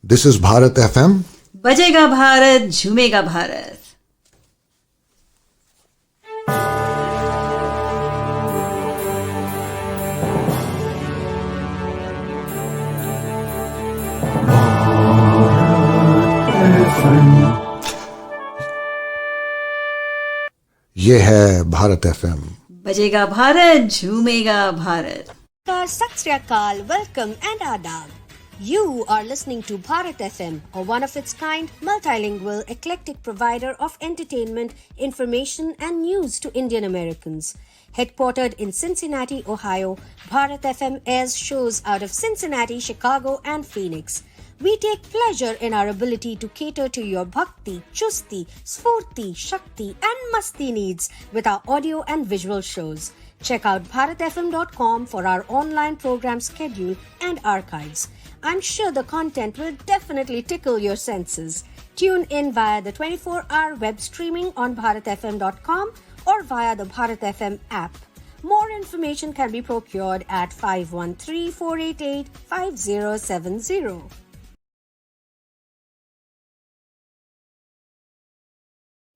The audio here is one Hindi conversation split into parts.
This is Bharat FM. बजेगा भारत, झूमेगा भारत। ये है भारत FM. बजेगा भारत, झूमेगा Bharat. Sat Sri Akal, welcome and adab. You are listening to Bharat FM, a one of its kind, multilingual, eclectic provider of entertainment, information and news to Indian Americans. Headquartered in Cincinnati, Ohio, Bharat FM airs shows out of Cincinnati, Chicago and Phoenix. We take pleasure in our ability to cater to your bhakti, chusti, sfurti, shakti and masti needs with our audio and visual shows. Check out bharatfm.com for our online program schedule and archives. I'm sure the content will definitely tickle your senses. Tune in via the 24-hour web streaming on bharatfm.com or via the Bharat FM app. More information can be procured at 513-488-5070.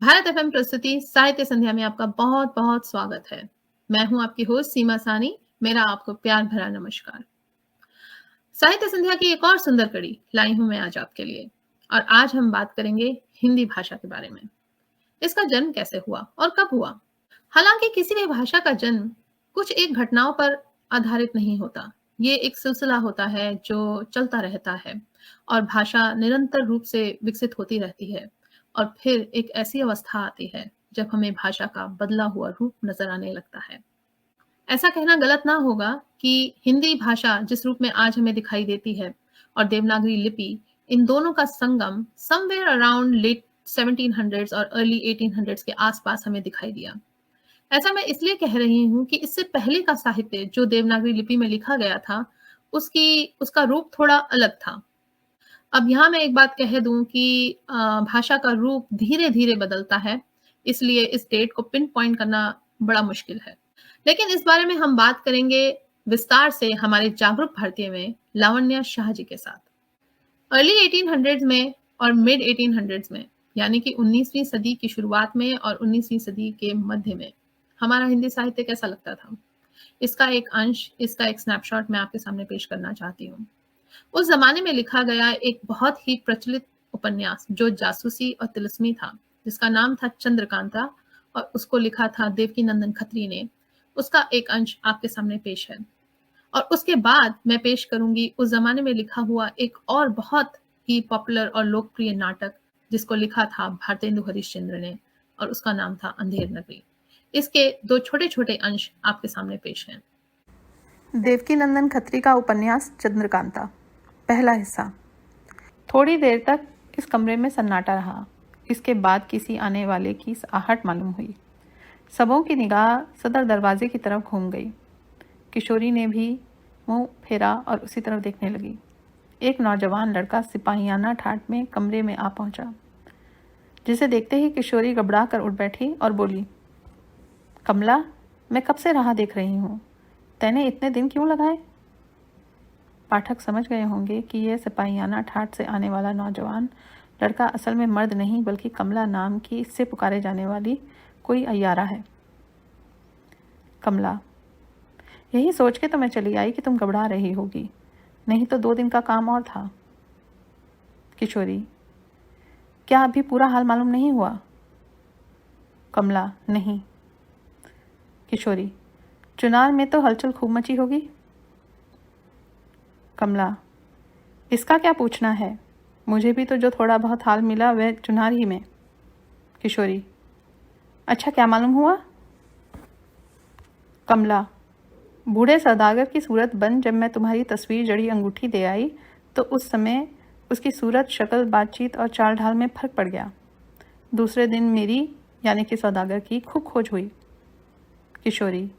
Bharat FM प्रस्तुति साहित्य संध्या में आपका बहुत बहुत स्वागत है। मैं हूं आपकी होस्ट सीमा सानी। मेरा आपको प्यार भरा नमस्कार। साहित्य संध्या की एक और सुंदर कड़ी लाई हूं मैं आज आपके लिए, और आज हम बात करेंगे हिंदी भाषा के बारे में। इसका जन्म कैसे हुआ और कब हुआ? हालांकि किसी भी भाषा का जन्म कुछ एक घटनाओं पर आधारित नहीं होता। ये एक सिलसिला होता है जो चलता रहता है, और भाषा निरंतर रूप से विकसित होती रहती है, और फिर एक ऐसी अवस्था आती है जब हमें भाषा का बदला हुआ रूप नजर आने लगता है। ऐसा कहना गलत ना होगा कि हिंदी भाषा जिस रूप में आज हमें दिखाई देती है और देवनागरी लिपि, इन दोनों का संगम समवेयर अराउंड लेट 1700s और अर्ली 1800s के आसपास हमें दिखाई दिया। ऐसा मैं इसलिए कह रही हूँ कि इससे पहले का साहित्य जो देवनागरी लिपि में लिखा गया था, उसका रूप थोड़ा अलग था। अब यहाँ मैं एक बात कह दूं कि भाषा का रूप धीरे धीरे बदलता है, इसलिए इस डेट को पिन पॉइंट करना बड़ा मुश्किल है। लेकिन इस बारे में हम बात करेंगे विस्तार से हमारे जागरूक भारतीय में लावण्या शाह जी के साथ। अर्ली 1800s में और मिड 1800s में, यानी कि 19वीं सदी की शुरुआत में और 19वीं सदी के मध्य में हमारा हिंदी साहित्य कैसा लगता था, इसका एक अंश, इसका एक स्नैपशॉट मैं आपके सामने पेश करना चाहती हूँ। उस जमाने में लिखा गया एक बहुत ही प्रचलित उपन्यास जो जासूसी और तिलिस्मी था, जिसका नाम था चंद्रकांता, और उसको लिखा था देवकीनंदन खत्री ने। उसका एक अंश आपके सामने पेश है, और उसके बाद मैं पेश करूंगी उस जमाने में लिखा हुआ एक और बहुत ही पॉपुलर और लोकप्रिय नाटक जिसको लिखा था भारतेंदु हरिश्चंद्र ने, और उसका नाम था अंधेर नगरी। इसके दो छोटे छोटे अंश आपके सामने पेश हैं। देवकीनंदन खत्री का उपन्यास चंद्रकांता, पहला हिस्सा। थोड़ी देर तक इस कमरे में सन्नाटा रहा। इसके बाद किसी आने वाले की आहट मालूम हुई। सबों की निगाह सदर दरवाजे की तरफ घूम गई। किशोरी ने भी मुंह फेरा और उसी तरफ देखने लगी। एक नौजवान लड़का सिपाहियाना ठाट में कमरे में आ पहुंचा, जिसे देखते ही किशोरी घबरा कर उठ बैठी और बोली, कमला, मैं कब से राह देख रही हूँ। तैने इतने दिन क्यों लगाए? पाठक समझ गए होंगे कि यह सिपाहियाना ठाट से आने वाला नौजवान लड़का असल में मर्द नहीं, बल्कि कमला नाम की इससे पुकारे जाने वाली कोई अय्यारा है। कमला, यही सोच के तो मैं चली आई कि तुम घबरा रही होगी, नहीं तो 2 दिन का काम और था। किशोरी, क्या अभी पूरा हाल मालूम नहीं हुआ? कमला, नहीं। किशोरी, चुनार में तो हलचल खूब मची होगी। कमला, इसका क्या पूछना है, मुझे भी तो जो थोड़ा बहुत हाल मिला वह चुनार ही में। किशोरी, अच्छा, क्या मालूम हुआ? कमला, बूढ़े सौदागर की सूरत बन जब मैं तुम्हारी तस्वीर जड़ी अंगूठी दे आई तो उस समय उसकी सूरत, शक्ल, बातचीत और चाल ढाल में फर्क पड़ गया। दूसरे दिन मेरी यानी कि सौदागर की खूब खोज हुई। किशोरी,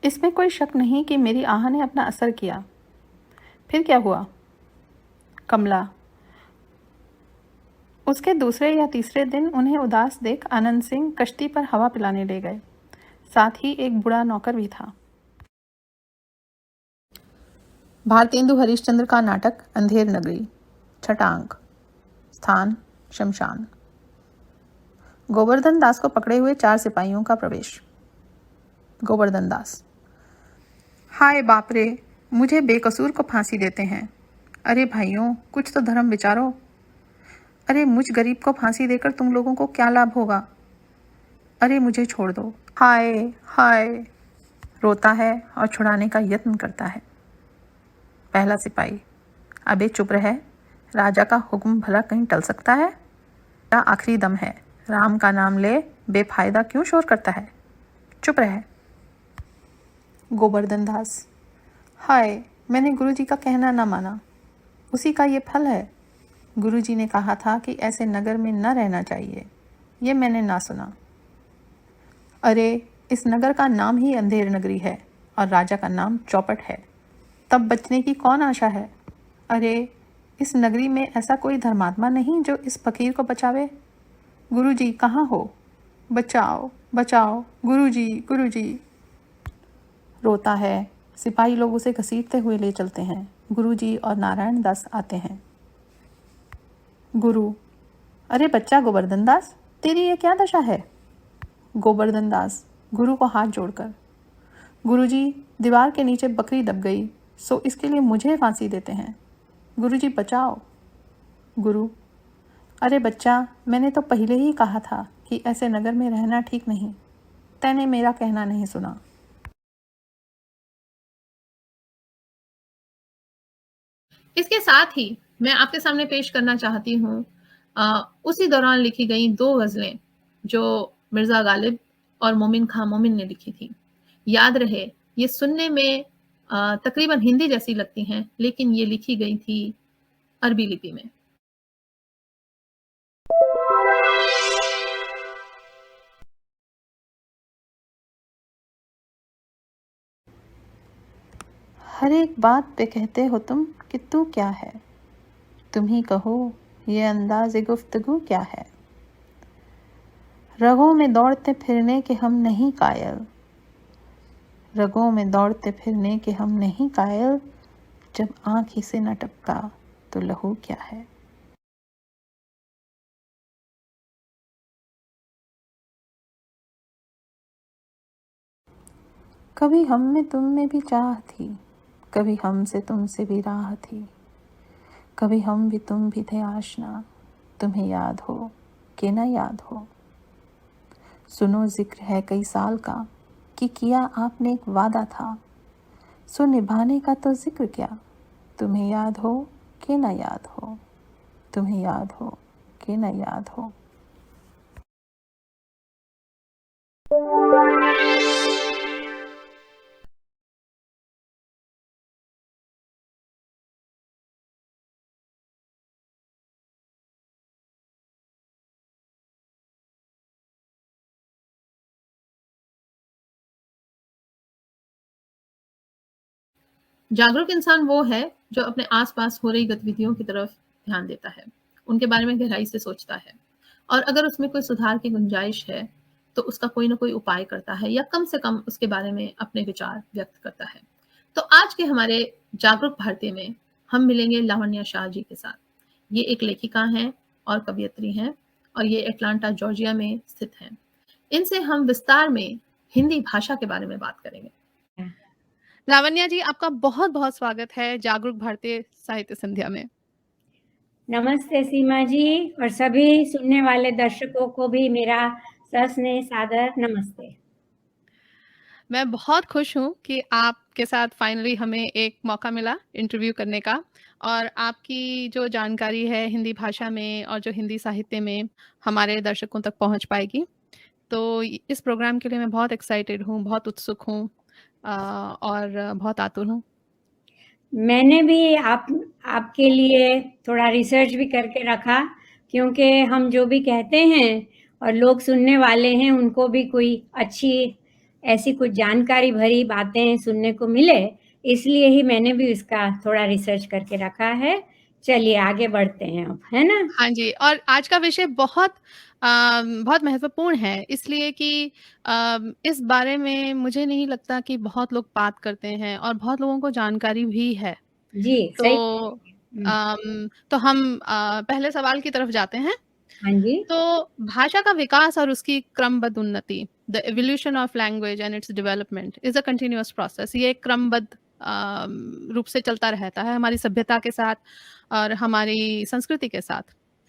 इसमें कोई शक नहीं कि मेरी आह ने अपना असर किया। फिर क्या हुआ? कमला, उसके दूसरे या तीसरे दिन उन्हें उदास देख आनंद सिंह कश्ती पर हवा पिलाने ले गए। साथ ही एक बूढ़ा नौकर भी था। भारतेंदु हरिश्चंद्र का नाटक अंधेर नगरी। छठा अंक। स्थान शमशान। गोवर्धन दास को पकड़े हुए 4 सिपाहियों का प्रवेश। गोवर्धन दास: हाय बाप रे, मुझे बेकसूर को फांसी देते हैं। अरे भाइयों, कुछ तो धर्म विचारो। अरे मुझ गरीब को फांसी देकर तुम लोगों को क्या लाभ होगा। अरे मुझे छोड़ दो। हाय हाय, रोता है और छुड़ाने का यत्न करता है। पहला सिपाही: अबे चुप रहे, राजा का हुक्म भला कहीं टल सकता है। तेरा आखिरी दम है, राम का नाम ले, बेफायदा क्यों शोर करता है, चुप रहे। गोवर्धन दास: हाय, मैंने गुरुजी का कहना ना माना, उसी का ये फल है। गुरुजी ने कहा था कि ऐसे नगर में न रहना चाहिए, ये मैंने ना सुना। अरे इस नगर का नाम ही अंधेर नगरी है और राजा का नाम चौपट है, तब बचने की कौन आशा है। अरे इस नगरी में ऐसा कोई धर्मात्मा नहीं जो इस फकीर को बचावे। गुरुजी कहाँ हो, बचाओ बचाओ, गुरुजी गुरुजी। रोता है। सिपाही लोग उसे घसीटते हुए ले चलते हैं। गुरुजी और नारायण दास आते हैं। गुरु: अरे बच्चा गोवर्धन दास, तेरी ये क्या दशा है। गोवर्धन दास गुरु को हाथ जोड़कर: गुरुजी, दीवार के नीचे बकरी दब गई, सो इसके लिए मुझे फांसी देते हैं। गुरुजी बचाओ। गुरु: अरे बच्चा, मैंने तो पहले ही कहा था कि ऐसे नगर में रहना ठीक नहीं, तैने मेरा कहना नहीं सुना। इसके साथ ही मैं आपके सामने पेश करना चाहती हूँ उसी दौरान लिखी गई 2 गज़लें जो मिर्ज़ा गालिब और मोमिन खां मोमिन ने लिखी थी। याद रहे, ये सुनने में तकरीबन हिंदी जैसी लगती हैं, लेकिन ये लिखी गई थी अरबी लिपि में। हर एक बात पे कहते हो तुम कि तू क्या है, तुम ही कहो ये अंदाज़े गुफ्तगू क्या है। रगों में दौड़ते फिरने के हम नहीं कायल, रगों में दौड़ते फिरने के हम नहीं कायल, जब आँख ही से न टपका तो लहू क्या है। कभी हम में तुम में भी चाह थी, कभी हमसे तुमसे भी राह थी, कभी हम भी तुम भी थे आशना, तुम्हें याद हो कि न याद हो। सुनो जिक्र है कई साल का कि किया आपने एक वादा था, सो निभाने का तो जिक्र क्या, तुम्हें याद हो कि न याद हो, तुम्हें याद हो कि न याद हो। जागरूक इंसान वो है जो अपने आसपास हो रही गतिविधियों की तरफ ध्यान देता है, उनके बारे में गहराई से सोचता है और अगर उसमें कोई सुधार की गुंजाइश है तो उसका कोई ना कोई उपाय करता है या कम से कम उसके बारे में अपने विचार व्यक्त करता है। तो आज के हमारे जागरूक भारतीय में हम मिलेंगे लावण्या शाह जी के साथ। ये एक लेखिका हैं और कवयित्री हैं और ये एटलांटा जॉर्जिया में स्थित हैं। इनसे हम विस्तार में हिंदी भाषा के बारे में बात करेंगे। लावण्या जी, आपका बहुत बहुत स्वागत है जागरूक भारतीय साहित्य संध्या में। नमस्ते सीमा जी, और सभी सुनने वाले दर्शकों को भी मेरा सस्नेह सादर नमस्ते। मैं बहुत खुश हूँ कि आपके साथ फाइनली हमें एक मौका मिला इंटरव्यू करने का और आपकी जो जानकारी है हिंदी भाषा में और जो हिंदी साहित्य में हमारे दर्शकों तक पहुँच पाएगी। तो इस प्रोग्राम के लिए मैं बहुत एक्साइटेड हूँ, बहुत उत्सुक हूँ और बहुत आतुर हूँ। मैंने भी आपके लिए थोड़ा रिसर्च भी करके रखा, क्योंकि हम जो भी कहते हैं और लोग सुनने वाले हैं उनको भी कोई अच्छी ऐसी कुछ जानकारी भरी बातें सुनने को मिले, इसलिए ही मैंने भी इसका थोड़ा रिसर्च करके रखा है। चलिए आगे बढ़ते हैं अब, है ना? हाँ जी, और आज का विषय बहुत बहुत महत्वपूर्ण है इसलिए कि इस बारे में मुझे नहीं लगता कि बहुत लोग बात करते हैं और बहुत लोगों को जानकारी भी है। जी, सही। तो हम पहले सवाल की तरफ जाते हैं। हाँ जी। तो भाषा का विकास और उसकी क्रमबद्ध उन्नति, the evolution of language and its development is a continuous process. ये एक क्रमबद्ध रूप से चलता रहता है हमारी सभ्यता के साथ और हमारी संस्कृति के साथ।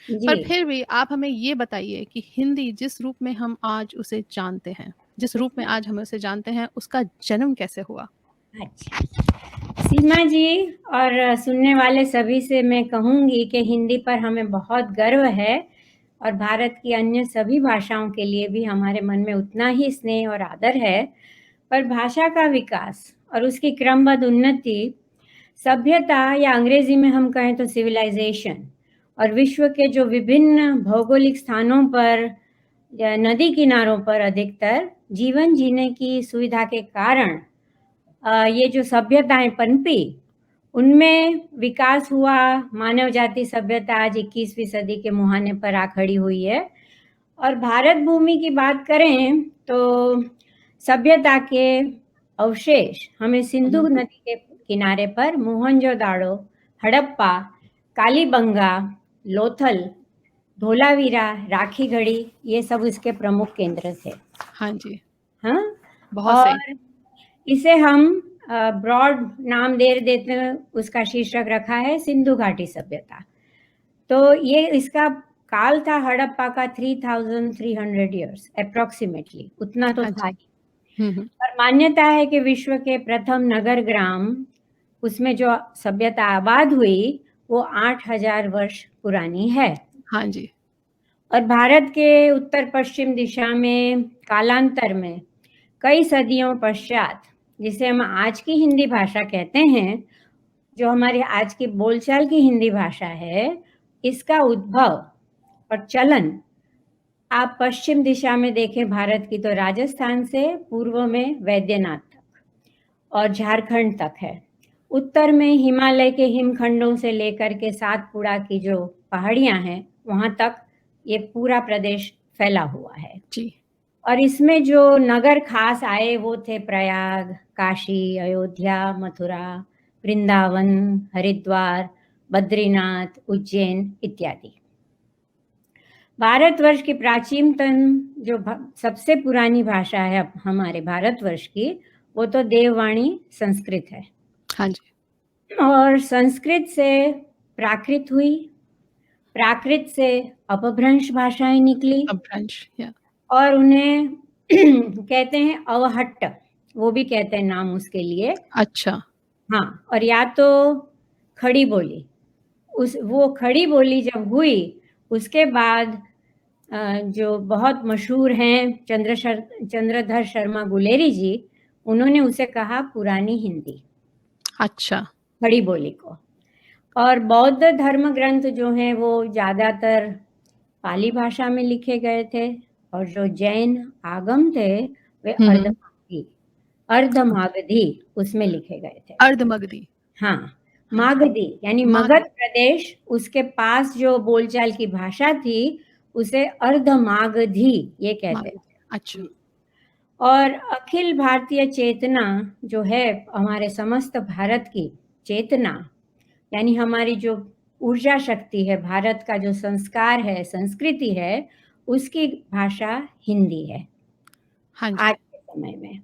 पर जी। फिर भी आप हमें ये बताइए कि हिंदी जिस रूप में हम आज उसे जानते हैं, जिस रूप में आज हम उसे जानते हैं, उसका जन्म कैसे हुआ? अच्छा, सीमा जी और सुनने वाले सभी से मैं कहूँगी कि हिंदी पर हमें बहुत गर्व है और भारत की अन्य सभी भाषाओं के लिए भी हमारे मन में उतना ही स्नेह और आदर है। पर भाषा का विकास और उसकी क्रमबद्ध उन्नति, सभ्यता या अंग्रेजी में हम कहें तो सिविलाइजेशन, और विश्व के जो विभिन्न भौगोलिक स्थानों पर या नदी किनारों पर अधिकतर जीवन जीने की सुविधा के कारण ये जो सभ्यताएं पनपी, उनमें विकास हुआ। मानव जाति सभ्यता आज 21वीं सदी के मुहाने पर आ खड़ी हुई है। और भारत भूमि की बात करें तो सभ्यता के अवशेष हमें सिंधु नदी के किनारे पर मोहनजोदाड़ो, हड़प्पा, कालीबंगा, लोथल, धोलावीरा, राखीगढ़ी, ये सब इसके प्रमुख केंद्र थे। हाँ जी, हाँ, बहुत और सही। इसे हम ब्रॉड नाम दे देते हैं, उसका शीर्षक रखा है सिंधु घाटी सभ्यता। तो ये इसका काल था हड़प्पा का 3300 ईयर्स अप्रोक्सीमेटली, उतना तो हाँ था जी। ही। हम्म। और मान्यता है कि विश्व के प्रथम नगर ग्राम, उसमें जो सभ्यता आबाद हुई वो 8000 वर्ष पुरानी है। हाँ जी। और भारत के उत्तर पश्चिम दिशा में कालांतर में कई सदियों पश्चात, जिसे हम आज की हिंदी भाषा कहते हैं, जो हमारी आज की बोलचाल की हिंदी भाषा है, इसका उद्भव और चलन आप पश्चिम दिशा में देखें भारत की तो राजस्थान से पूर्व में वैद्यनाथ तक और झारखंड तक है। उत्तर में हिमालय के हिमखंडों से लेकर के सातपुड़ा की जो पहाड़ियां हैं वहां तक ये पूरा प्रदेश फैला हुआ है। जी। और इसमें जो नगर खास आए वो थे प्रयाग, काशी, अयोध्या, मथुरा, वृंदावन, हरिद्वार, बद्रीनाथ, उज्जैन इत्यादि। भारतवर्ष की प्राचीनतम जो सबसे पुरानी भाषा है हमारे भारतवर्ष की, वो तो देववाणी संस्कृत है। हाँ जी। और संस्कृत से प्राकृत हुई, प्राकृत से अपभ्रंश भाषाएं निकली अपभ्रंश, या और उन्हें कहते हैं अवहट्ट, वो भी कहते हैं नाम उसके लिए। अच्छा। हाँ, और या तो खड़ी बोली, वो खड़ी बोली जब हुई उसके बाद जो बहुत मशहूर हैं चंद्रधर शर्मा गुलेरी जी, उन्होंने उसे कहा पुरानी हिंदी, अच्छा। खड़ी बोली को। और बौद्ध धर्म ग्रंथ जो हैं वो ज़्यादातर पाली भाषा में लिखे गए थे और जो जैन आगम थे वे अर्धमागधी उसमें लिखे गए थे। अर्धमगधी। हाँ, मागधी यानी मगध प्रदेश, उसके पास जो बोलचाल की भाषा थी उसे अर्धमागधी ये कहते थे। अच्छा। और अखिल भारतीय चेतना जो है, हमारे समस्त भारत की चेतना, यानी हमारी जो ऊर्जा शक्ति है, भारत का जो संस्कार है, संस्कृति है, उसकी भाषा हिंदी है। हाँ जी। आज के समय में।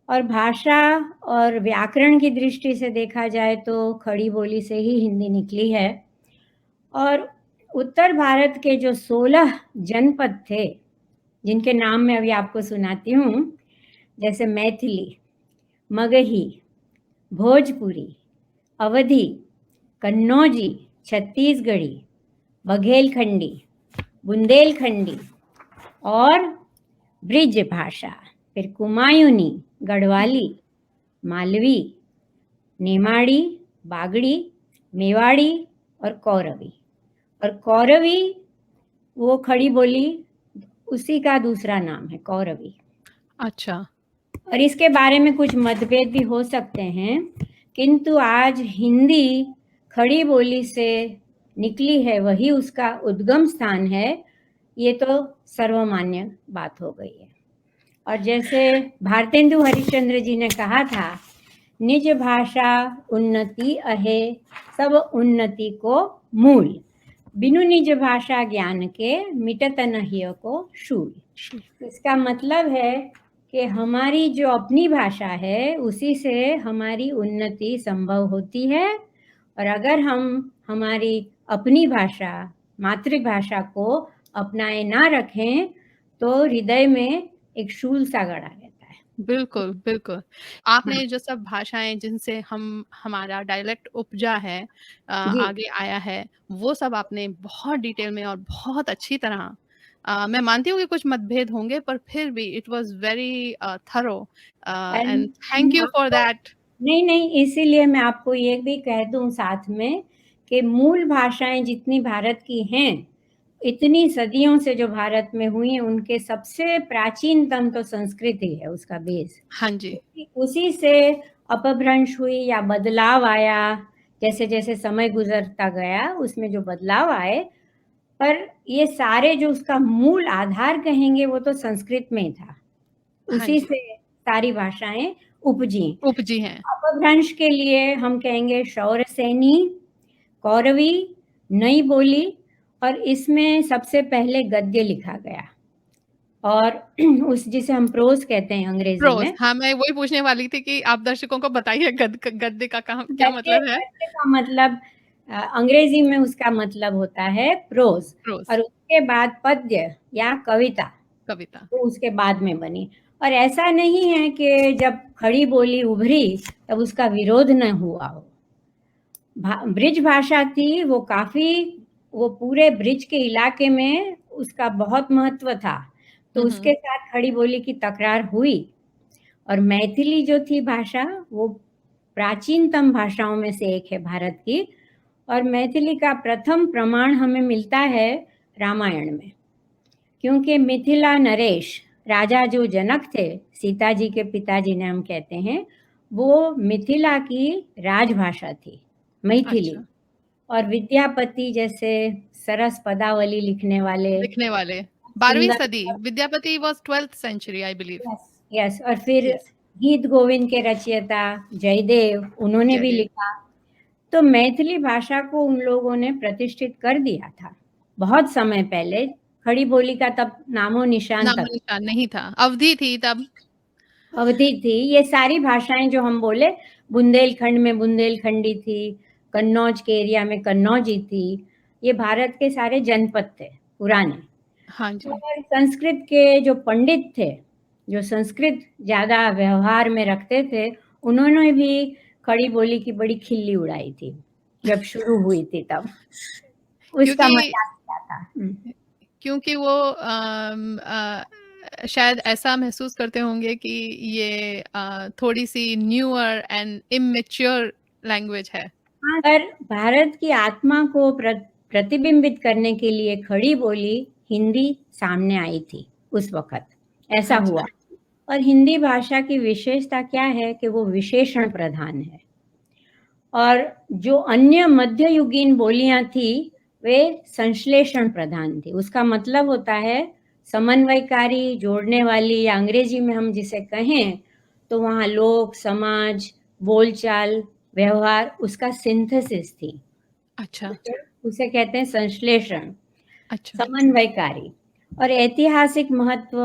और भाषा और व्याकरण की दृष्टि से देखा जाए तो खड़ी बोली से ही हिंदी निकली है। और उत्तर भारत के जो 16 जनपद थे, जिनके नाम मैं अभी आपको सुनाती हूँ, जैसे मैथिली, मगही, भोजपुरी, अवधी, कन्नौजी, छत्तीसगढ़ी, बघेलखंडी, बुंदेलखंडी और ब्रिज भाषा, फिर कुमायूनी, गढ़वाली, मालवी, नेमाड़ी, बागड़ी, मेवाड़ी और कौरवी। और कौरवी वो खड़ी बोली, उसी का दूसरा नाम है कौरवी। अच्छा। और इसके बारे में कुछ मतभेद भी हो सकते हैं, किंतु आज हिंदी खड़ी बोली से निकली है, वही उसका उद्गम स्थान है, ये तो सर्वमान्य बात हो गई है। और जैसे भारतेंदु हरिश्चंद्र जी ने कहा था निज भाषा उन्नति अहे, सब उन्नति को मूल। बिनु निज भाषा ज्ञान के, मिटत नहिय को शूल। इसका मतलब है कि हमारी जो अपनी भाषा है उसी से हमारी उन्नति संभव होती है, और अगर हम हमारी अपनी भाषा, मातृभाषा को अपनाए ना रखें तो हृदय में एक शूल सा गड़ा रहता है। बिल्कुल, बिल्कुल। आपने जो सब भाषाएँ जिनसे हमारा डायलेक्ट उपजा है, जी, आगे आया है, वो सब आपने बहुत डिटेल में और बहुत अच्छी तरह, मैं मानती हूँ कि कुछ मतभेद होंगे, पर फिर भी it was very thorough, and and thank मैं यू फॉर आपको दैट। नहीं, नहीं, इसीलिए मैं आपको ये भी कह दूँ साथ में कि मूल भाषाएँ जितनी भारत की हैं, इतनी सदियों से जो भारत में हुई हैं, उनके सबसे प्राचीनतम तो संस्कृत ही है, उसका बेस। हाँ जी। उसी से अपभ्रंश हुई या बदलाव आया, जैसे-जैसे समय गुज़रता गया, उसमें जो बदलाव आए, पर ये सारे जो उसका मूल आधार कहेंगे, वो तो संस्कृत में ही था। हाँ उसी जी, से सारी भाषाएँ उपजी। उपजी हैं। अपभ्रंश के लिए हम कहेंगे शौरसेनी, कौरवी, नई बोली, और इसमें सबसे पहले गद्य लिखा गया, और उस जिसे हम प्रोज़ कहते हैं अंग्रेज़ी प्रोज़, में। हाँ, मैं वही पूछने वाली थी कि आप दर्शकों को बताइए गद्य का क्या गद्य मतलब है? गद्य का मतलब अंग्रेज़ी में उसका मतलब होता है प्रोज़, प्रोज़, और उसके बाद पद्य या कविता, कविता। वो उसके बाद में बनी। और ऐसा नहीं है कि जब खड़ी बोली उभरी तब उसका विरोध न हुआ हो। ब्रिज भाषा थी, वो पूरे ब्रिज के इलाके में उसका बहुत महत्व था, तो हुँ, हुँ। उसके साथ खड़ी बोली की तकरार हुई। और मैथिली जो थी भाषा, वो प्राचीनतम भाषाओं में से एक है भारत की, और मैथिली का प्रथम प्रमाण हमें मिलता है रामायण में, क्योंकि मिथिला नरेश, राजा जो जनक थे, सीता जी के पिताजी ने हम कहते हैं, वो मिथिला की राजभाषा थी, मैथिली। अच्छा, और विद्यापति जैसे सरस पदावली लिखने वाले, लिखने वाले। 12वीं सुंदर, सदी, Vidyapati was 12th century I believe. Yes, yes, और फिर यस, गीत गोविंद के रचयिता जयदेव, उन्होंने भी जयदेव। लिखा। तो मैथिली भाषा को उन लोगों ने प्रतिष्ठित कर दिया था बहुत समय पहले। खड़ी बोली का तब नामो निशान तक, नामो-निशान नहीं था, अवधि थी तब। अवधि थी। ये सारी भाषाएं जो हम बोले, बुंदेलखंड में बुंदेलखंडी थी, कन्नौज के एरिया में कन्नौजी थी, ये भारत के सारे जनपद थे पुराने। हाँ जी, और संस्कृत के जो पंडित थे, जो संस्कृत ज़्यादा व्यवहार में रखते थे, उन्होंने भी खड़ी बोली की बड़ी खिल्ली उड़ाई थी, जब शुरू हुई थी तब। उसका क्योंकि मज़ाक क्या था? क्योंकि वो शायद ऐसा महसूस करते होंगे कि ये थोड़ी-सी न्यूअर एंड इमैच्योर लैंग्वेज है। हाँ, पर भारत की आत्मा को प्रतिबिंबित करने के लिए खड़ी बोली हिंदी सामने आई थी उस वक़्त, ऐसा अच्छा, हुआ। और हिंदी भाषा की विशेषता क्या है कि वो विशेषण प्रधान है, और जो अन्य मध्ययुगीन बोलियां थी, वे संश्लेषण प्रधान थी। उसका मतलब होता है समन्वयकारी, जोड़ने वाली, या अंग्रेजी में हम जिसे कहें तो वहाँ लोक, समाज, बोलचाल, व्यवहार, उसका सिंथेसिस थी। अच्छा, उसे उसे कहते हैं संश्लेषण, अच्छा, समन्वयकारी। और ऐतिहासिक महत्व,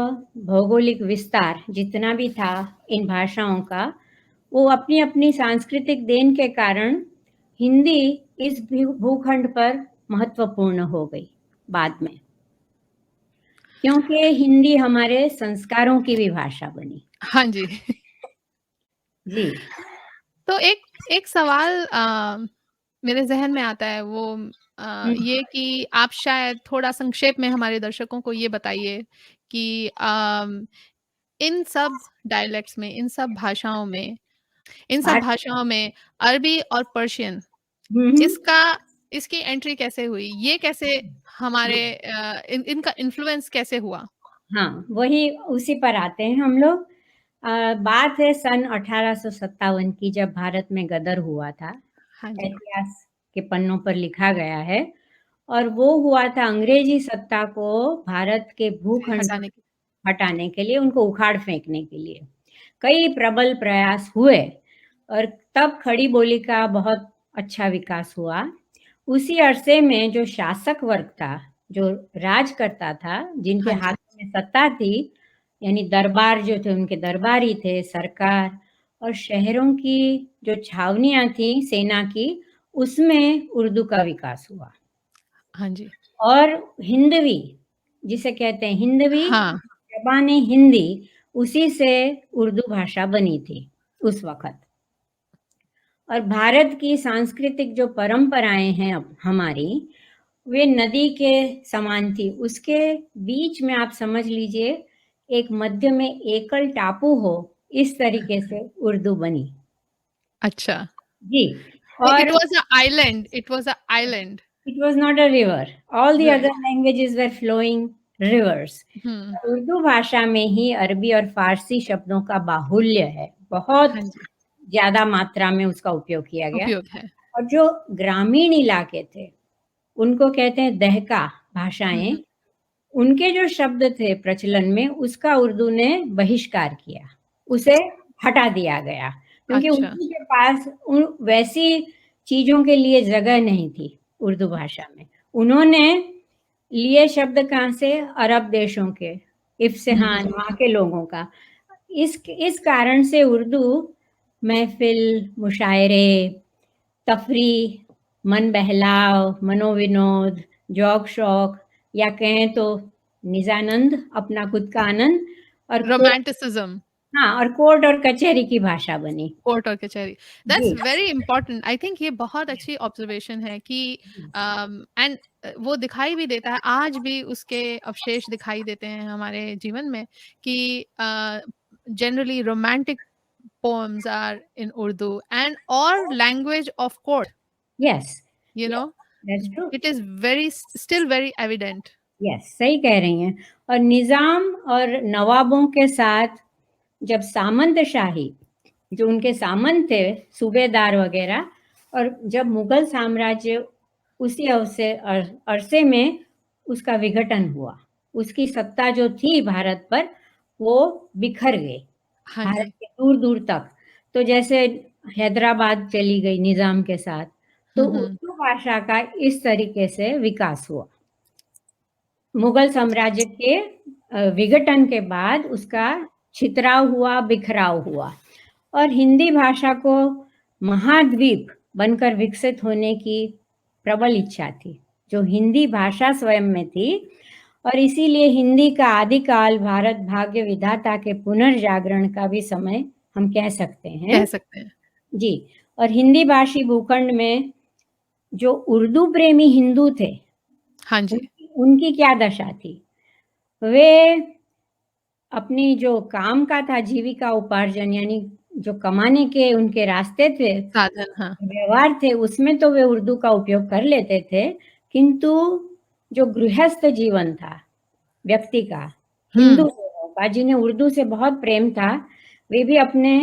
भौगोलिक विस्तार जितना भी था इन भाषाओं का, वो अपनी-अपनी सांस्कृतिक देन के कारण हिंदी इस भूखंड पर महत्वपूर्ण हो गई बाद में, क्योंकि हिंदी हमारे संस्कारों की भी भाषा बनी। हाँ जी। जी। तो एक एक सवाल मेरे ज़हन में आता है, वो हुँ, ये कि आप शायद थोड़ा संक्षेप में हमारे दर्शकों को ये बताइए कि इन सब डायलेक्ट्स में, इन सब बात भाषाओं में अरबी और पर्शियन, हुँ, हुँ। इसका इसकी एंट्री कैसे हुई? ये कैसे हमारे इनका इन्फ्लुएंस कैसे हुआ? हाँ, वही उसी पर आते हैं हम लोग। बात है सन 1857 की, जब भारत में गदर हुआ था। हाँ जी, इतिहास के पन्नों पर लिखा गया है, और वो हुआ था अंग्रेजी सत्ता को भारत के भूखंड हटाने की। हटाने के लिए, उनको उखाड़ फेंकने के लिए। कई प्रबल प्रयास हुए, और तब खड़ी बोली का बहुत अच्छा विकास हुआ। उसी अरसे में जो शासक वर्ग था, जो राज करता था, जिनके हाँ जी। हाथों में सत्ता थी, यानी दरबार जो थे, उनके दरबारी थे, सरकार और शहरों की जो छावनियाँ थी सेना की, उसमें उर्दू का विकास हुआ। हाँ जी। और हिंदवी, जिसे कहते हैं हिंदवी, हाँ। ज़बान-ए हिंदी, उसी से उर्दू भाषा बनी थी उस वक़्त। और भारत की सांस्कृतिक जो परंपराएँ हैं अब हमारी, वे नदी के समान थी। उसके बीच में आप समझ लीजिए एक मध्य में एकल टापू हो, इस तरीके से उर्दू बनी। अच्छा। जी, इट और was a island, it was a island. it was not a river. All the other right. languages were flowing rivers. हुँ। उर्दू भाषा में ही अरबी और फारसी शब्दों का बाहुल्य है। बहुत हाँ जी, ज़्यादा मात्रा में उसका उपयोग किया गया। उपयोग है। और जो ग्रामीण इलाके थे, उनको कहते हैं दहका हुँ, भाषाएँ। हुँ। उनके जो शब्द थे प्रचलन में, उसका उर्दू ने बहिष्कार किया। उसे हटा दिया गया, क्योंकि अच्छा। उर्दू के पास वैसी चीज़ों के लिए जगह नहीं थी उर्दू भाषा में। उन्होंने लिए शब्द कहाँ से? अरब देशों के, हुँ, इफ़्तेहान, हुँ। वहाँ के लोगों का। इस कारण से उर्दू महफ़िल, मुशायरे, तफ़रीह, मन बहलाव, मनोविनोद, शौक या कहें तो निजानंद, अपना खुद का आनंद और रोमांटिसिज़्म। हाँ, और कोर्ट और कचहरी की भाषा बनी। कोर्ट और कचहरी। दैट्स जी, वेरी इम्पोर्टेंट। आई थिंक ये बहुत अच्छी ऑब्जर्वेशन है कि एंड वो दिखाई भी देता है, आज भी उसके अवशेष दिखाई देते हैं हमारे जीवन में कि generally romantic poems are in Urdu and और language of court, yes, you know, yes, that's true. It is very still very evident. Yes, सही कह रही हैं। और निज़ाम और नवाबों के साथ जब सामंतशाही, जो उनके सामंत थे, सूबेदार वगैरह, और जब मुगल साम्राज्य उसी अरसे में उसका विघटन हुआ, उसकी सत्ता जो थी भारत पर, वो बिखर गई, हाँ भारत जी। के दूर-दूर तक। तो जैसे हैदराबाद चली गई निज़ाम के साथ, तो हुँ, हुँ। उर्दू भाषा का इस तरीके से विकास हुआ। मुगल साम्राज्य के विघटन के बाद उसका छितराव हुआ, बिखराव हुआ। और हिंदी भाषा को महाद्वीप बनकर विकसित होने की प्रबल इच्छा थी, जो हिंदी भाषा स्वयं में थी। और इसीलिए हिंदी का आदिकाल भारत भाग्य विधाता के पुनर्जागरण का भी समय हम कह सकते हैं। कह सकते हैं। जी, और हिंदी भाषी भूखंड में जो उर्दू प्रेमी हिंदू थे, हाँ जी। उनकी उनकी क्या दशा थी? वे अपनी जो काम का था, जीविका उपार्जन, यानी जो कमाने के उनके रास्ते थे, साधन, हाँ। व्यवहार थे, उसमें तो वे उर्दू का उपयोग कर लेते थे, किंतु जो गृहस्थ जीवन था व्यक्ति का, हिंदू हुँ। लोगों का, जिन्हें उर्दू से बहुत प्रेम था, वे भी अपने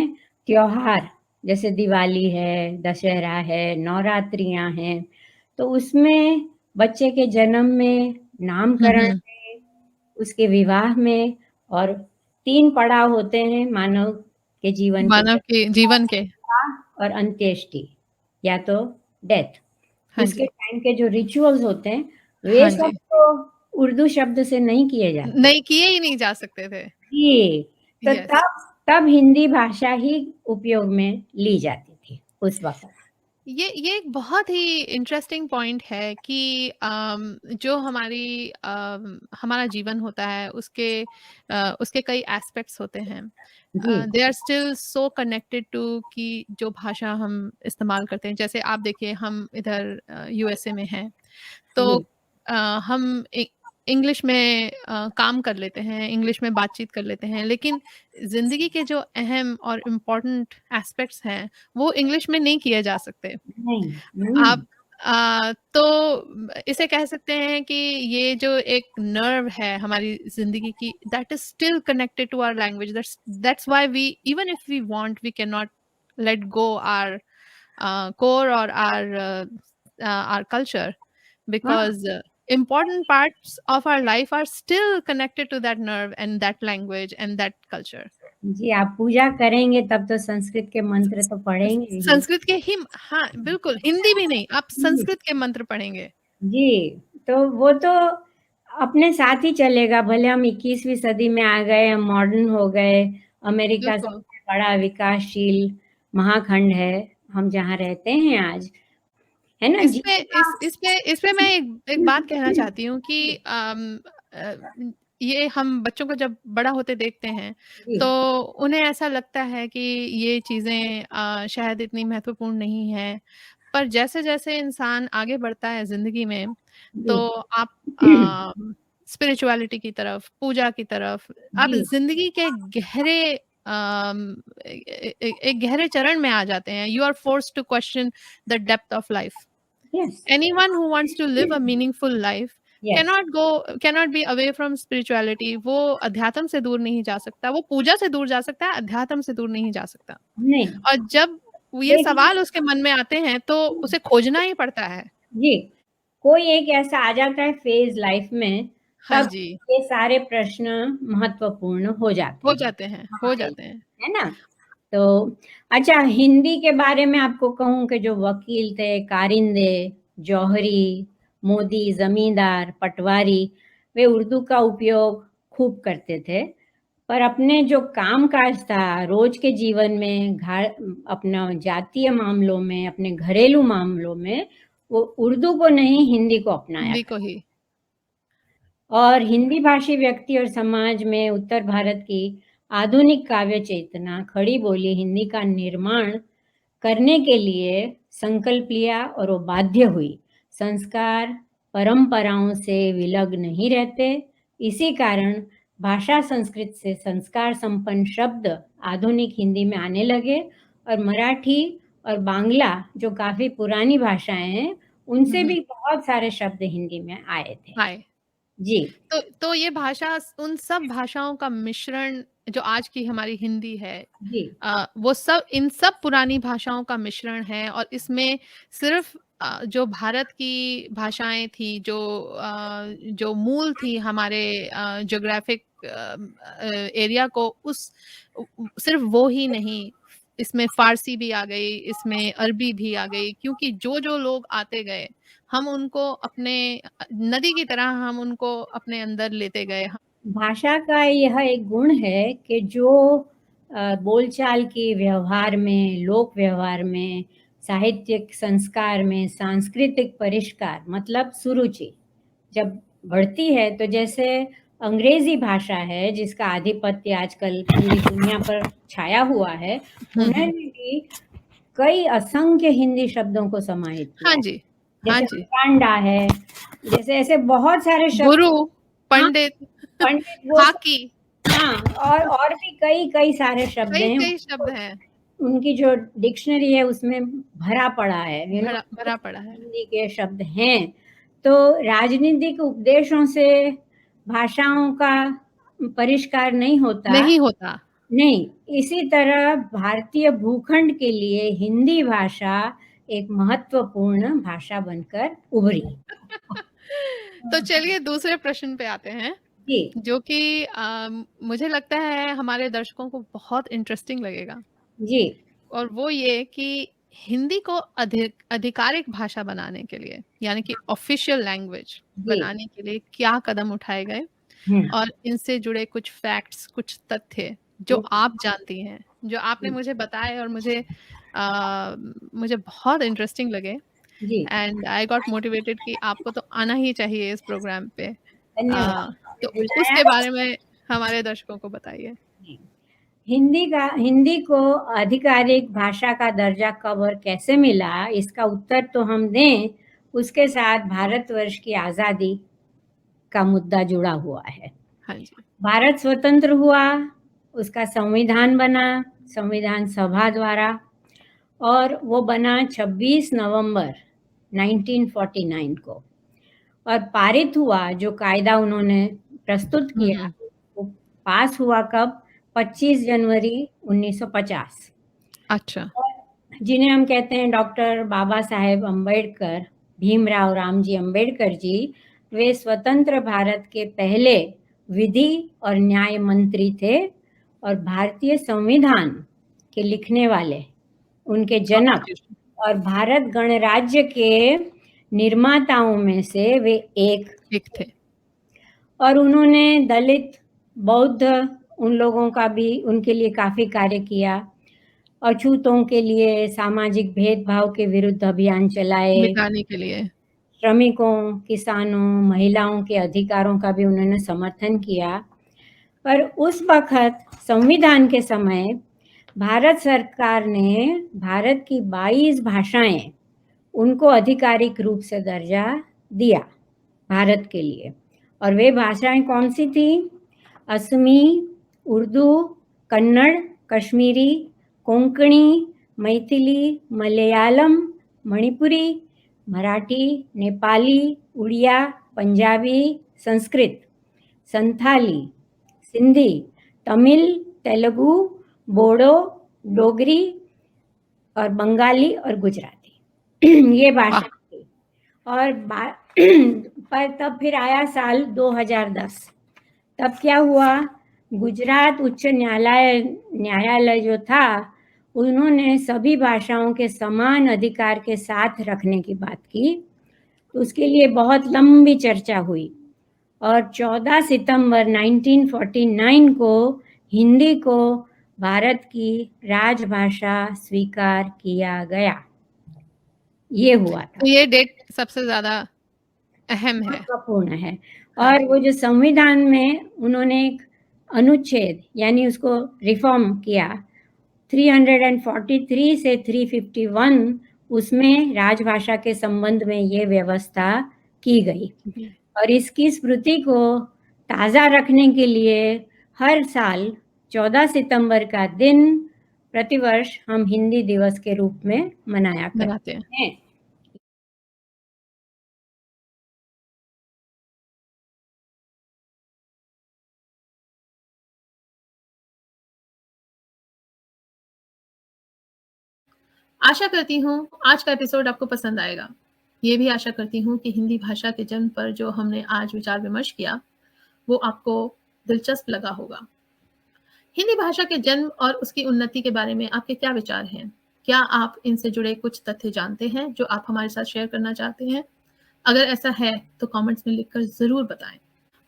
त्योहार, जैसे दिवाली है, दशहरा है, नवरात्रियाँ हैं, तो उसमें बच्चे के जन्म में, हुँ, नामकरण हुँ। में, उसके विवाह में, और 3 पड़ाव होते हैं मानव के जीवन के, मानव के जीवन के। विवाह और अंत्येष्टि, या तो डेथ। हाँ उसके जी। टाइम के जो रिचुअल्स होते हैं, वे हाँ सब जी। तो उर्दू शब्द से नहीं किए जाते। नहीं, किए ही नहीं जा सकते थे। जी, तो यस। तब हिंदी भाषा ही उपयोग में ली जाती थी उस वक़्त। ये एक बहुत ही इंटरेस्टिंग पॉइंट है कि जो हमारा जीवन होता है उसके कई एस्पेक्ट्स होते हैं। जी, they are still so connected to कि जो भाषा हम इस्तेमाल करते हैं, जैसे आप देखिए हम इधर यूएसए में हैं, तो जी, हम इंग्लिश में काम कर लेते हैं, इंग्लिश में बातचीत कर लेते हैं, लेकिन ज़िंदगी के जो अहम और इम्पोर्टेंट एस्पेक्ट्स हैं, वो इंग्लिश में नहीं किए जा सकते। नहीं, नहीं, आप तो इसे कह सकते हैं कि ये जो एक नर्व है हमारी ज़िंदगी की, that is still connected to our language. That's why we, even if we want, we can not let go our core or our culture, हाँ, because important parts of our life are still connected to that nerve and that language and that culture. जी, आप पूजा करेंगे तब तो संस्कृत के मंत्र तो पढ़ेंगे ही। संस्कृत के ही, हाँ बिल्कुल, हिंदी भी नहीं, आप संस्कृत के मंत्र पढ़ेंगे। जी, तो वो तो अपने साथ ही चलेगा, भले हम 21वीं सदी में आ गए, हम मॉडर्न हो गए, अमेरिका बिल्कुल। सबसे बड़ा विकासशील महाखंड है, हम जहाँ रहते हैं आज, है ना? इसपे मैं एक बात कहना चाहती हूँ कि अ, ये हम बच्चों को जब बड़ा होते देखते हैं, जी, तो उन्हें ऐसा लगता है कि ये चीज़ें शायद इतनी महत्वपूर्ण नहीं है। पर जैसे-जैसे इंसान आगे बढ़ता है ज़िंदगी में, जी, तो आप स्पिरिचुअलिटी की तरफ, पूजा की तरफ, आप जी, ज़िंदगी के गहरे एक गहरे चरण में आ जाते हैं। You are forced to question the depth of life. Yes, Anyone who wants to live a meaningful life yes, cannot be away from spirituality। वो अध्यात्म से दूर नहीं जा सकता, वो पूजा से दूर जा सकता है, अध्यात्म से दूर नहीं जा सकता। नहीं, और जब ये देखिए सवाल उसके मन में आते हैं, तो उसे खोजना ही पड़ता है। जी, कोई एक ऐसा आ जाता है फ़ेज़ लाइफ़ में, हाँ तब जी, ये सारे प्रश्न महत्वपूर्ण हो जाते हो हैं जाते हैं, हो हमारे, जाते हैं। है ना? तो अच्छा, हिंदी के बारे में आपको कहूँ कि जो वकील थे, कारिंदे, जौहरी, मोदी, ज़मींदार, पटवारी, वे उर्दू का उपयोग खूब करते थे। पर अपने जो काम-काज था, रोज़ के जीवन में, अपना जातीय मामलों में, अपने घरेलू मामलों में, वो उर्दू को नहीं, हिंदी को अपनाया हिंदी कर, को ही। और हिंदी भाषी व्यक्ति और समाज में उत्तर भारत की आधुनिक काव्य चेतना, खड़ी बोली हिंदी का निर्माण करने के लिए संकल्प लिया और वो बाध्य हुई। संस्कार परंपराओं से विलग नहीं रहते, इसी कारण भाषा संस्कृत से संस्कार संपन्न शब्द आधुनिक हिंदी में आने लगे, और मराठी और बांग्ला जो काफ़ी पुरानी भाषाएँ हैं, हुँ, उनसे हुँ। भी बहुत सारे शब्द हिंदी में आए थे। हाय। जी, तो ये भाषा उन सब भाषाओं का मिश्रण जो आज की हमारी हिंदी है, जी, वो सब इन सब पुरानी भाषाओं का मिश्रण है। और इसमें सिर्फ जो भारत की भाषाएं थी, जो मूल थी हमारे ज्योग्राफिक एरिया को, उस सिर्फ वो ही नहीं, इसमें फारसी भी आ गई, इसमें अरबी भी आ गई, क्योंकि जो जो लोग आते गए, हम उनको अपने नदी की तरह हम उनको अपने अंदर लेते गए। भाषा का यह एक गुण है कि जो बोलचाल की व्यवहार में, लोक व्यवहार में, साहित्यिक संस्कार में, सांस्कृतिक परिष्कार मतलब सुरुचि जब बढ़ती है, तो जैसे अंग्रेज़ी भाषा है जिसका आधिपत्य आजकल पूरी दुनिया पर छाया हुआ है, उन्होंने हुँ। भी कई असंख्य हिंदी शब्दों को समाहित हाँ किया है। जी, हाँ जैसे जी। प्रकांडा है, जैसे ऐसे बहुत सारे शब्द। गुरु, हाँ, पंडित, पंडित वो सब, खाकी, हाँ, और भी कई सारे शब्द हैं। कई-कई शब्द हैं, उनकी जो डिक्शनरी है उसमें भरा पड़ा है, भरा भरा पड़ा है। हिंदी के शब्द हैं। तो राजनीतिक उपदेशों से भाषाओं का परिष्कार नहीं होता। नहीं होता। नहीं, इसी तरह भारतीय भूखंड के लिए हिंदी भाषा एक महत्वपूर्ण भाषा बनकर उभरी। तो चलिए दूसरे प्रश्न पे आते हैं, जी, जो कि मुझे लगता है हमारे दर्शकों को बहुत इंटरेस्टिंग लगेगा। जी, और वो ये कि हिंदी को आधिकारिक भाषा बनाने के लिए, यानी कि ऑफिशियल लैंग्वेज जी। बनाने के लिए क्या कदम उठाए गए, हुँ, और इनसे जुड़े कुछ फैक्ट्स, कुछ तथ्य जो हुँ, आप जानती हैं, जो आपने हुँ। मुझे बताए और मुझे बहुत इंटरेस्टिंग लगे। जी, एंड आई गॉट मोटिवेटेड कि आपको तो आना ही चाहिए इस प्रोग्राम पे। धन्यवाद आपने तो बुलाया। उसके बारे में हमारे दर्शकों को बताइए। जी। हिंदी को आधिकारिक भाषा का दर्जा कब और कैसे मिला, इसका उत्तर तो हम दें, उसके साथ भारतवर्ष की आज़ादी का मुद्दा जुड़ा हुआ है। हाँ जी। भारत स्वतंत्र हुआ, उसका संविधान बना, संविधान सभा द्वारा, और वो बना 26 नवंबर 1949 को, और पारित हुआ जो कायदा उन्होंने प्रस्तुत हुँ, किया, हुँ। वो पास हुआ कब? 25 जनवरी 1950। अच्छा। और जिन्हें हम कहते हैं डॉक्टर बाबा साहेब अम्बेडकर, भीमराव रामजी अम्बेडकर जी, वे स्वतंत्र भारत के पहले विधि और न्याय मंत्री थे, और भारतीय संविधान के लिखने वाले, उनके जनक और भारत गणराज्य के निर्माताओं में से वे एक थे। और उन्होंने दलित, बौद्ध, उन लोगों का भी उनके लिए काफ़ी कार्य किया। अछूतों के लिए सामाजिक भेदभाव के विरुद्ध अभियान चलाए, मिटाने के लिए। श्रमिकों, किसानों, महिलाओं के अधिकारों का भी उन्होंने समर्थन किया। पर उस वक़्त संविधान के समय भारत सरकार ने भारत की 22 भाषाएं उनको आधिकारिक रूप से दर्जा दिया भारत के लिए। और वे भाषाएं कौन सी थी? असमी, उर्दू, कन्नड़, कश्मीरी, कोंकणी, मैथिली, मलयालम, मणिपुरी, मराठी, नेपाली, उड़िया, पंजाबी, संस्कृत, संथाली, सिंधी, तमिल, तेलुगु, बोडो, डोगरी और बंगाली और गुजराती ये भाषा थी। और पर तब फिर आया साल 2010। तब क्या हुआ? गुजरात उच्च न्यायालय जो था, उन्होंने सभी भाषाओं के समान अधिकार के साथ रखने की बात की। तो उसके लिए बहुत लंबी चर्चा हुई और 14 सितंबर 1949 को हिंदी को भारत की राजभाषा स्वीकार किया गया। ये हुआ था। तो ये डेट सबसे ज्यादा अहम है, महत्वपूर्ण है। और वो जो संविधान में उन्होंने एक अनुच्छेद यानी उसको रिफॉर्म किया 343 से 351, उसमें राजभाषा के संबंध में ये व्यवस्था की गई। और इसकी स्मृति को ताज़ा रखने के लिए हर साल 14 सितंबर का दिन प्रतिवर्ष हम हिंदी दिवस के रूप में मनाते हैं। आशा करती हूँ आज का एपिसोड आपको पसंद आएगा। ये भी आशा करती हूँ कि हिंदी भाषा के जन्म पर जो हमने आज विचार विमर्श किया वो आपको दिलचस्प लगा होगा। हिंदी भाषा के जन्म और उसकी उन्नति के बारे में आपके क्या विचार हैं? क्या आप इनसे जुड़े कुछ तथ्य जानते हैं जो आप हमारे साथ शेयर करना चाहते हैं? अगर ऐसा है तो कमेंट्स में लिखकर जरूर बताएं।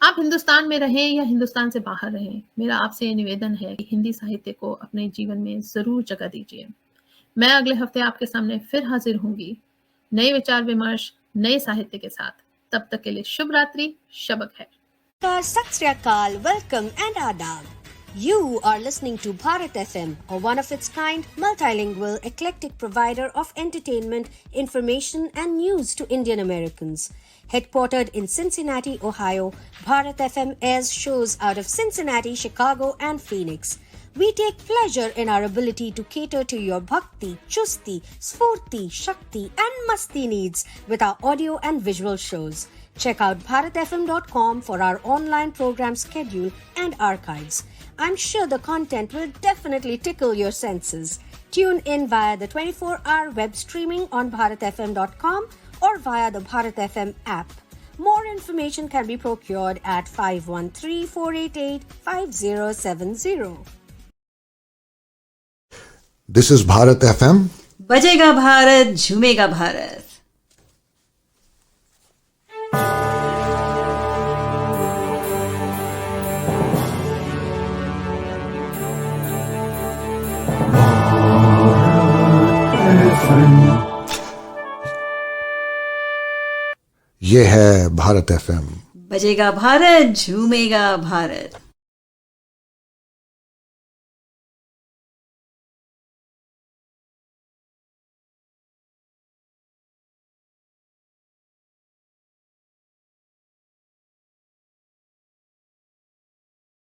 आप हिंदुस्तान में रहें या हिंदुस्तान से बाहर रहें, मेरा आपसे ये निवेदन है कि हिंदी साहित्य को अपने जीवन में जरूर जगह दीजिए। मैं अगले हफ्ते आपके सामने फिर हाजिर होंगी नए विचार विमर्श, नए साहित्य के साथ। तब तक के लिए शुभ रात्रि, शब खैर। Sat Sri Akal, welcome and adab. You are listening to Bharat FM, a one of its kind, multilingual, eclectic provider of entertainment, information and news to Indian Americans. Headquartered in Cincinnati, Ohio, Bharat FM airs shows out of Cincinnati, Chicago and Phoenix. We take pleasure in our ability to cater to your bhakti, chusti, sphurti, shakti and masti needs with our audio and visual shows. Check out bharatfm.com for our online program schedule and archives. I'm sure the content will definitely tickle your senses. Tune in via the 24-hour web streaming on bharatfm.com or via the Bharat FM app. More information can be procured at 513-488-5070. This is Bharat FM. बजेगा भारत, झूमेगा भारत। ये है भारत FM। बजेगा भारत, झूमेगा भारत।